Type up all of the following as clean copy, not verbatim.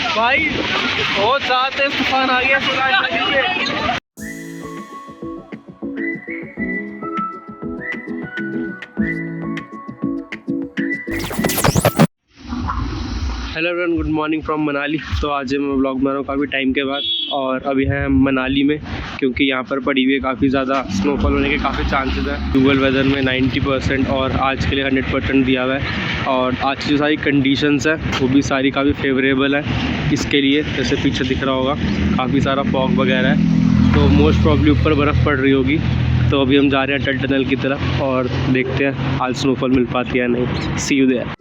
भाई बहुत ज़्यादा तूफान आ गया पे। Hello everyone, good morning from Manali. तो आज मैं व्लॉग बना रहा हूँ काफ़ी टाइम के बाद, और अभी हैं हम मनाली में, क्योंकि यहाँ पर पड़ी हुई है काफ़ी ज़्यादा स्नोफॉल होने के काफ़ी चांसेस हैं। गूगल वेदर में 90% और आज के लिए 100% दिया हुआ है, और आज की जो सारी कंडीशंस है वो भी सारी काफ़ी फेवरेबल है इसके लिए। जैसे पीछे दिख रहा होगा काफ़ी सारा फॉग वगैरह है, तो मोस्ट प्रॉब्ली ऊपर बर्फ़ पड़ रही होगी। तो अभी हम जा रहे हैं टल टनल की तरफ और देखते हैं आज स्नोफॉल मिल पाती है नहीं। सी यू देयर।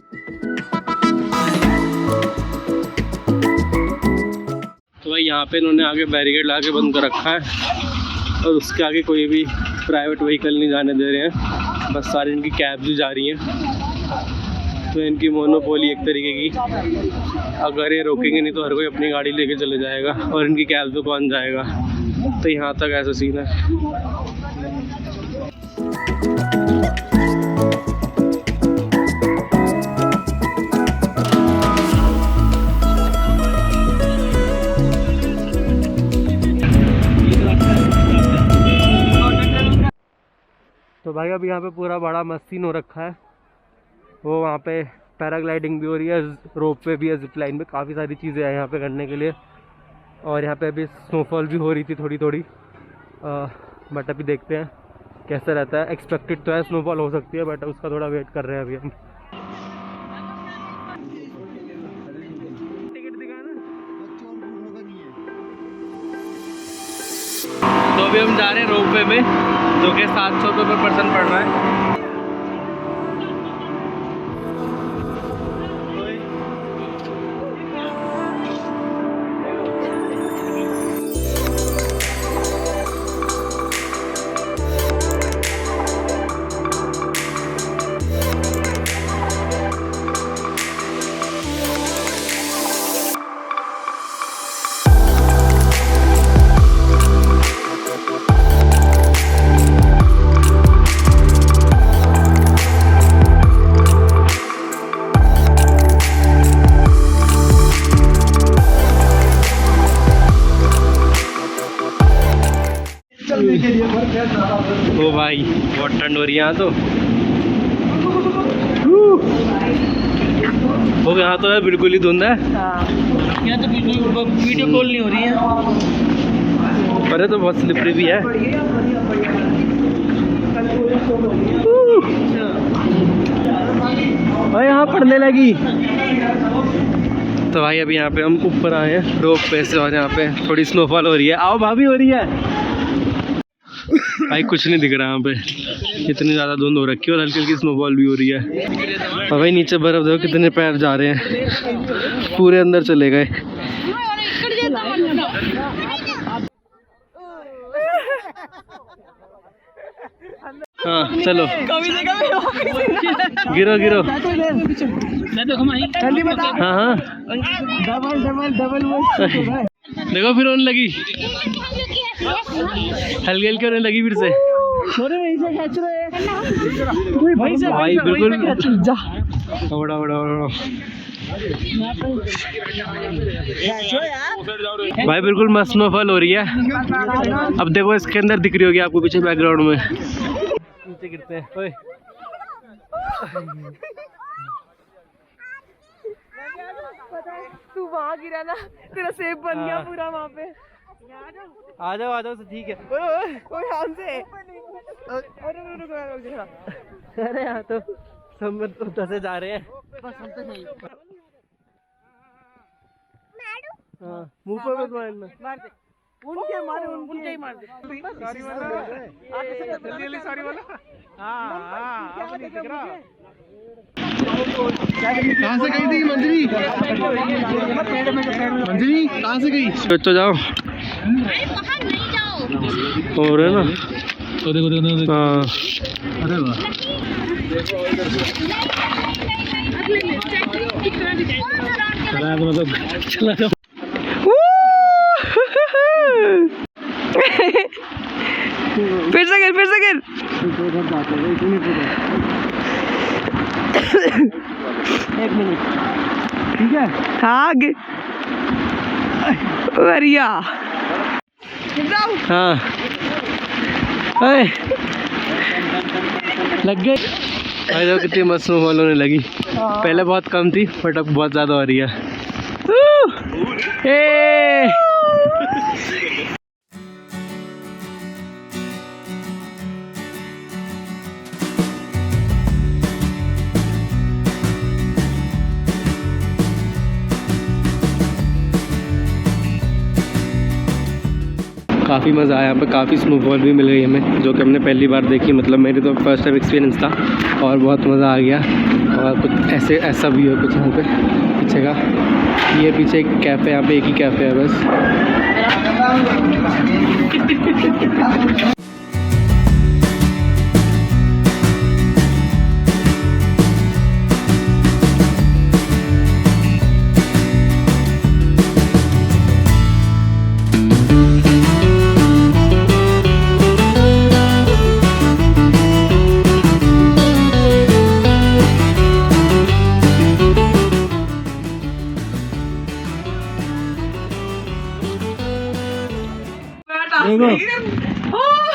तो भाई यहाँ पे इन्होंने आगे बैरिकेड लगा के बंद कर रखा है, और उसके आगे कोई भी प्राइवेट व्हीकल नहीं जाने दे रहे हैं, बस सारी इनकी कैब्स ही जा रही हैं। तो इनकी मोनोपोली एक तरीके की, अगर ये रोकेंगे नहीं तो हर कोई अपनी गाड़ी लेके चले जाएगा, और इनकी कैब्स पे कौन जाएगा। तो यहाँ तक ऐसा सीन है। तो भाई अब यहाँ पे पूरा बड़ा मस्त सीन हो रखा है। वो वहाँ पे पैराग्लाइडिंग भी हो रही है, रोप पे भी है, जिप लाइन में काफ़ी सारी चीज़ें हैं यहाँ पे करने के लिए। और यहाँ पे अभी स्नोफॉल भी हो रही थी थोड़ी थोड़ी, बट अभी देखते हैं कैसा रहता है। एक्सपेक्टेड तो है स्नोफॉल हो सकती है, बट उसका थोड़ा वेट कर रहे हैं अभी हम। तो अभी हम जा रहे हैं रोप वे में, जो कि 700 रुपये पर पर्सन पड़ रहा है। ओ भाई बहुत ठंड हो रही है यहाँ तो। वो यहाँ तो है बिल्कुल ही धुंध है। यहाँ तो वीडियो कॉल नहीं हो रही है। अरे तो बहुत स्लिपरी भी है। भाई यहाँ पड़ने लगी। तो भाई अभी यहाँ पे हम ऊपर आए हैं रोप पे से, और यहाँ पे थोड़ी स्नोफॉल हो रही है। आओ भाभी, हो रही है भाई। कुछ नहीं दिख रहा यहाँ पे, इतनी ज़्यादा धुंध हो रखी है, और हल्की हल्की स्नोफॉल भी हो रही है। और भाई नीचे बर्फ देखो कितने पैर जा रहे हैं, पूरे अंदर चले गए। हाँ चलो, गिरो गिरो। हाँ हाँ देखो फिर होने लगी, हल्की हल्की होने लगी फिर से। भाई बिल्कुल भाई बिल्कुल मस्त स्नोफॉल हो रही है। अब देखो इसके अंदर दिख रही होगी आपको पीछे बैकग्राउंड में, नीचे गिरते हैं। ओए तू वहाँ गिरा ना, तेरा सेब बन गया पूरा वहाँ पे। आ जाओ तो ठीक है। कोई हाथ से अरे यहाँ तो सब उधर से जा रहे हैं। हाँ मुँह पे मत मारना, उनके मारे, उनके ही मार दे। सारी वाला। हाँ कहाँ से गई थी मंजरी? मंजरी कहाँ से गई? तो जाओ और है ना, तो देखो हाँ। अरे वाह, चला जाओ। फिर से गिर। एक मिनट, ठीक है। हाँ बढ़िया। हाँ अरे लग गई भाई। देखो कितनी मस्त स्नोफॉल होने लगी। पहले बहुत कम थी बट अब बहुत ज़्यादा हो रही है। काफ़ी मज़ा आया यहाँ पे। काफ़ी स्नोफॉल भी मिल गई हमें, जो कि हमने पहली बार देखी। मतलब मेरी तो फर्स्ट टाइम एक्सपीरियंस था और बहुत मज़ा आ गया। और कुछ ऐसा भी है कुछ यहाँ पे पीछे का। ये पीछे एक कैफ़े, यहाँ पे एक ही कैफ़े है बस।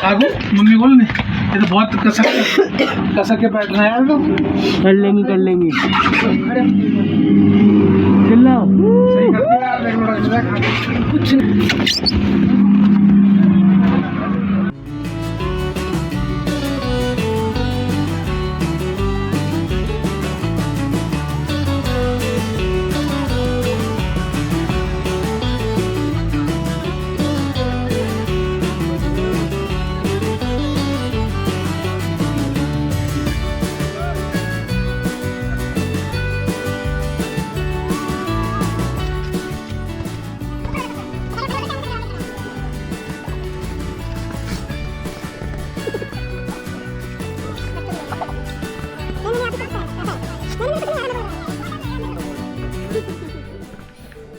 आगू मम्मी बोल ने ये तो बहुत कसक के बैठ रहा है यार। तो कर लेंगे चिल्लाओ। सही करके यार कुछ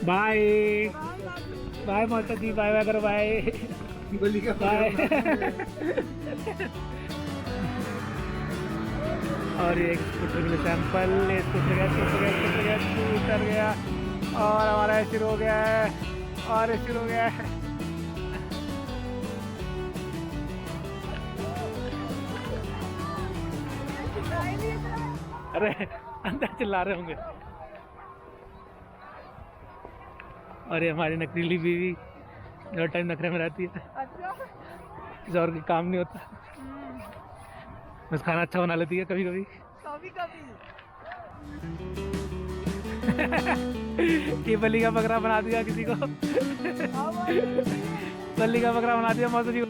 बाय बाय माता दी, बाय बाय करो, बाय बाय। और ये स्कूटर के लिए सैंपल, स्कूटर गया उतर गया और हमारा शुरू हो गया है और शुरू हो गया है। अरे अंदर चिल्ला रहे होंगे। और ये हमारी नकलीली बीवी जो टाइम नखरे में रहती है। किसी और का काम नहीं होता, बस खाना अच्छा बना लेती है कभी कभी। ये बल्ली का बकरा बना दिया किसी को। बल्ली का बकरा बना दिया मौसम।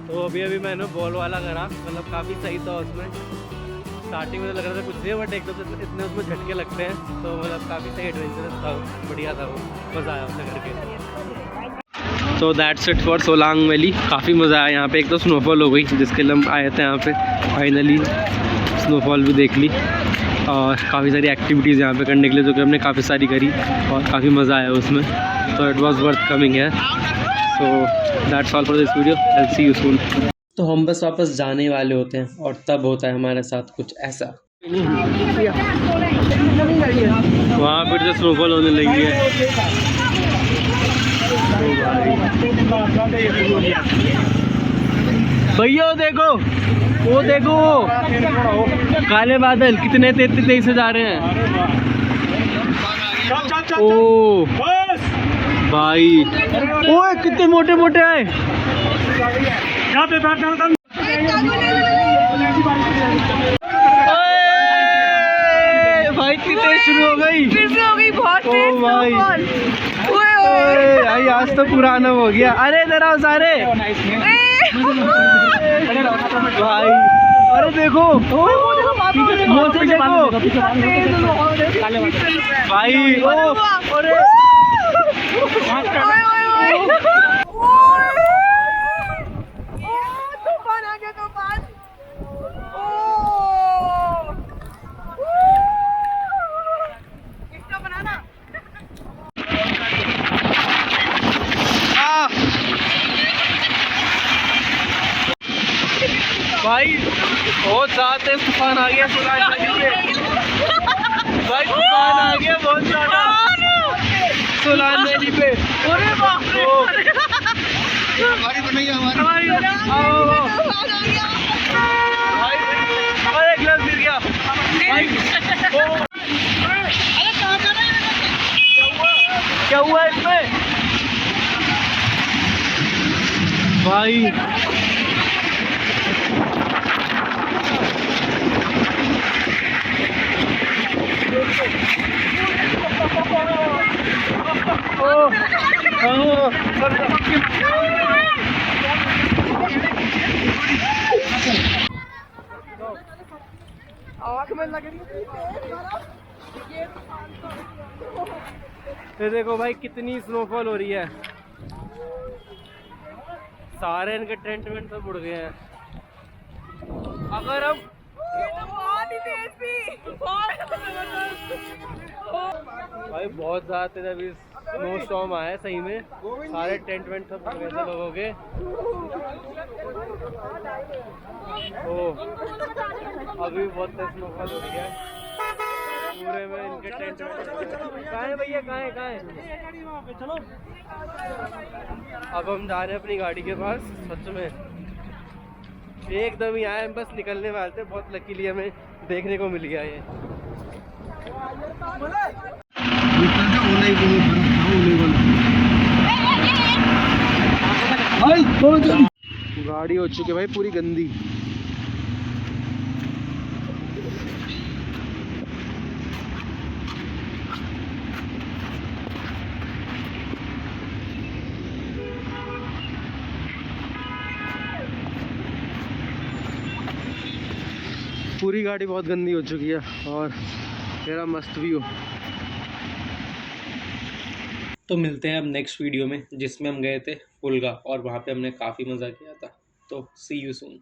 तो अभी मैंने बॉल वाला करा, मतलब काफ़ी सही था उसमें। स्टार्टिंग में तो लग रहा था कुछ नहीं, बट एकदम इतने उसमें झटके लगते हैं तो मतलब काफ़ी सही एडवेंचरस था, बढ़िया था वो। मज़ा आया उसने करके। तो that's it for Solang valley. काफ़ी मज़ा आया यहाँ पे। एक तो स्नोफॉल हो गई जिसके लिए हम आए थे यहाँ पे, फाइनली स्नोफॉल भी देख ली। और काफ़ी सारी एक्टिविटीज़ यहाँ पे करने के लिए जो कि हमने काफ़ी सारी करी और काफ़ी मज़ा आया उसमें। तो इट वॉज वर्थ कमिंग है। So that's all for this video. I will see you soon. तो हम बस वापस जाने वाले होते हैं और तब होता है हमारे साथ कुछ ऐसा। वहाँ पर जो स्नोफॉल होने लगी है। भैया वो देखो काले बादल कितने तेज से जा रहे हैं। ओ भाई, ओए कितने मोटे मोटे आए। भाई इतनी तेज शुरू हो गई, फिर से हो गई बहुत तेज भाई। snowfall। भाई आज तो पुराना हो गया। अरे इधर आओ सारे भाई। अरे देखो मोटे देखो भाई। ओ अरे तूफान आ गया, तूफान। इसका बनाना भाई बहुत ज़्यादा तेज तूफान आ गया। भाई तूफान आ गया बहुत ज़्यादा। सोलान वैली पे। अरे बाप रे हमारी बनाइए हमारी। अरे ग्लव्स गिर गया क्या हुआ इसमें भाई? आँख में लग रही है। ये देखो भाई कितनी स्नोफॉल हो रही है। सारे इनके टेंट वेंट सब उड़ गए हैं। अगर हम बहुत ही तेज थी, भाई बहुत ज्यादा तेज अभी स्नो स्टॉर्म आया है सही में। सारे टेंट वेंट सब उड़ गए थे लोगों के। ओ अभी बहुत तेज स्नोफॉल हो रही है पूरे में इनके टेंट वेंट। कहाँ है भैया, कहाँ है? अब हम जा रहे हैं अपनी गाड़ी के पास। सच में एकदम ही आए, हम बस निकलने वाले थे। बहुत लकीली हमें देखने को मिल गया ये। गाड़ी हो चुकी है भाई पूरी गंदी। पूरी गाड़ी बहुत गंदी हो चुकी है और मेरा मस्त व्यू। तो मिलते हैं अब नेक्स्ट वीडियो में जिसमें हम गए थे फुल्गा और वहाँ पे हमने काफ़ी मज़ा किया था। तो सी यू सून।